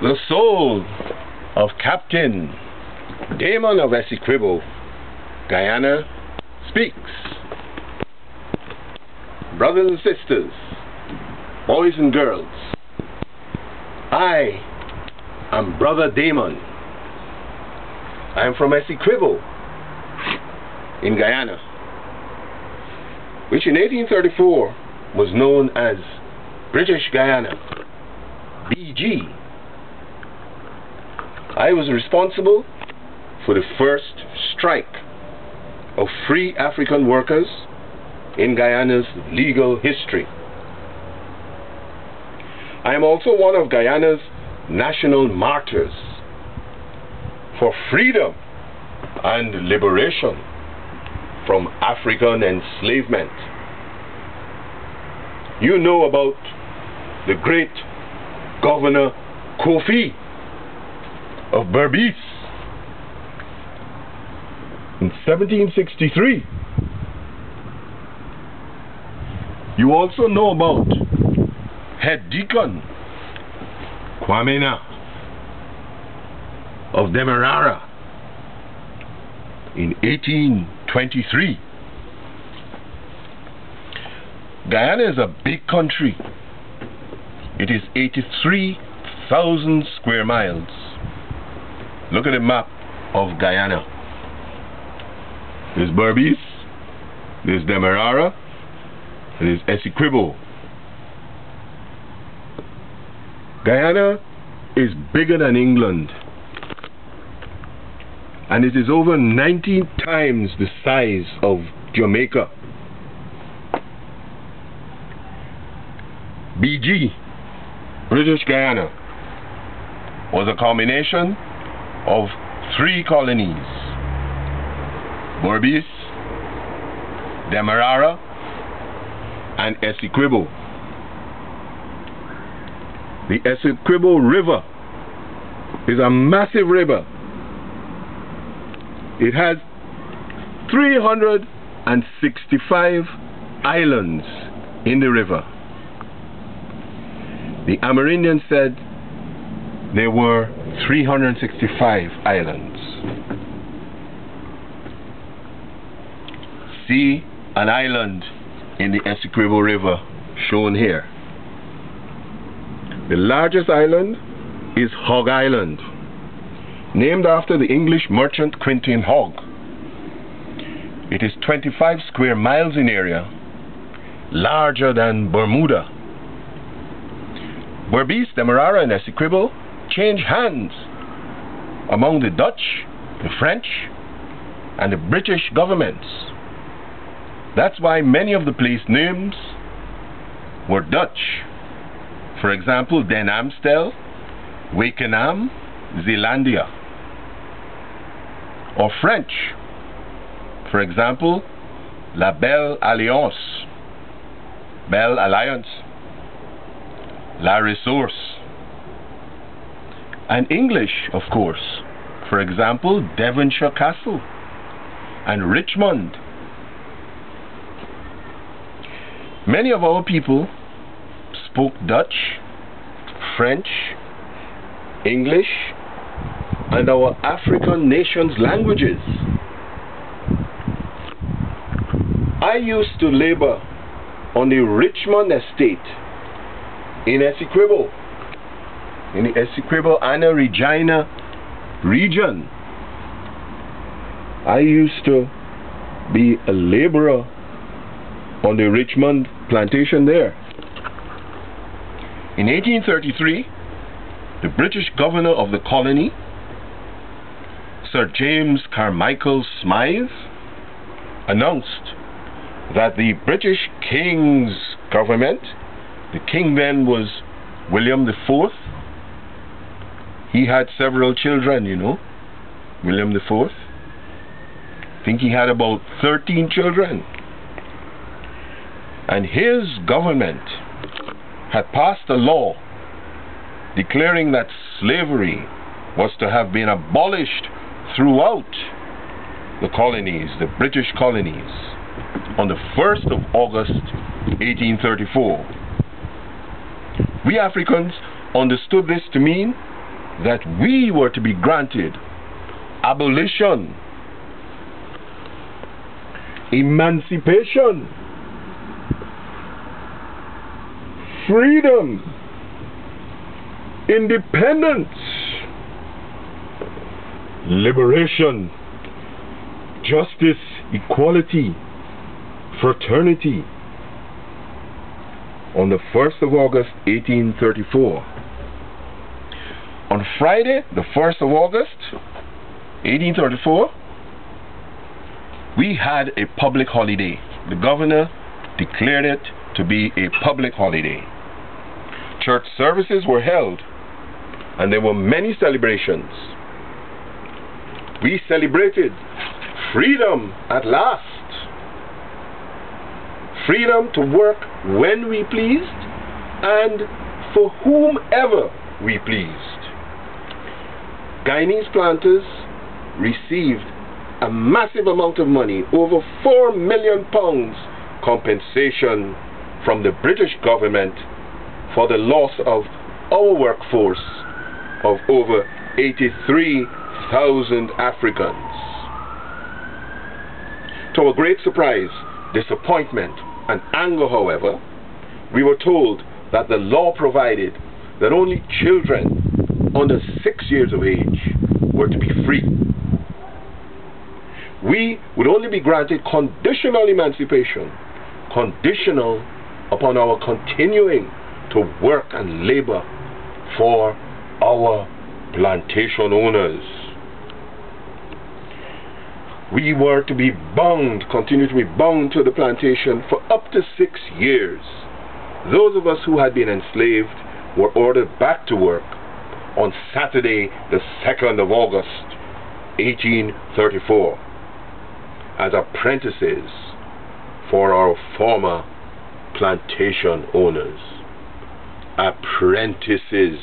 The soul of Captain Damon of Essequibo, Guyana, speaks. Brothers and sisters, boys and girls, I am Brother Damon. I am from Essequibo in Guyana, which in 1834 was known as British Guyana, BG. I was responsible for the first strike of free African workers in Guyana's legal history. I am also one of Guyana's national martyrs for freedom and liberation from African enslavement. You know about the great Governor Kofi of Berbice in 1763. You also know about Head Deacon Kwamena of Demerara in 1823. Guyana is a big country. It is 83,000 square miles. Look at the map of Guyana. There's Berbice, there's Demerara, and there's Essequibo. Guyana is bigger than England, and it is over 19 times the size of Jamaica. BG, British Guyana, was a combination of 3 colonies: Berbice, Demerara, and Essequibo. The Essequibo River is a massive river. It has 365 islands in the river. The Amerindians said there were 365 islands. See an island in the Essequibo River shown here. The largest island is Hog Island, named after the English merchant Quentin Hogg. It is 25 square miles in area, larger than Bermuda. Berbice, Demerara, and Essequibo changed hands among the Dutch, the French, and the British governments. That's why many of the place names were Dutch. For example, Den Amstel, Wakenham, Zeelandia. Or French. For example, La Belle Alliance, Belle Alliance, La Ressource. And English, of course. For example, Devonshire Castle and Richmond. Many of our people spoke Dutch, French, English, and our African nations' languages. I used to labor on the Richmond estate in Essequibo, in the Essequibo-Anna Regina region. I used to be a laborer on the Richmond plantation there. In 1833, the British governor of the colony, Sir James Carmichael Smythe, announced that the British King's government, the king then was William IV. He had several children, you know, William IV. I think he had about 13 children. And his government had passed a law declaring that slavery was to have been abolished throughout the colonies, the British colonies, on the 1st of August 1834. We Africans understood this to mean that we were to be granted abolition, emancipation, freedom, independence, liberation, justice, equality, fraternity on the 1st of August 1834. On Friday, the 1st of August 1834, we had a public holiday. The governor declared it to be a public holiday. Church services were held, and there were many celebrations. We celebrated freedom at last. Freedom to work when we pleased and for whomever we pleased. Guyanese planters received a massive amount of money, over £4 million compensation from the British government for the loss of our workforce of over 83,000 Africans. To our great surprise, disappointment, and anger, however, we were told that the law provided that only children under 6 years of age were to be free. We would only be granted conditional emancipation, conditional upon our continuing to work and labor for our plantation owners. We were to be bound, continue to be bound to the plantation for up to 6 years. Those of us who had been enslaved were ordered back to work on Saturday, the 2nd of August, 1834, as apprentices for our former plantation owners. Apprentices.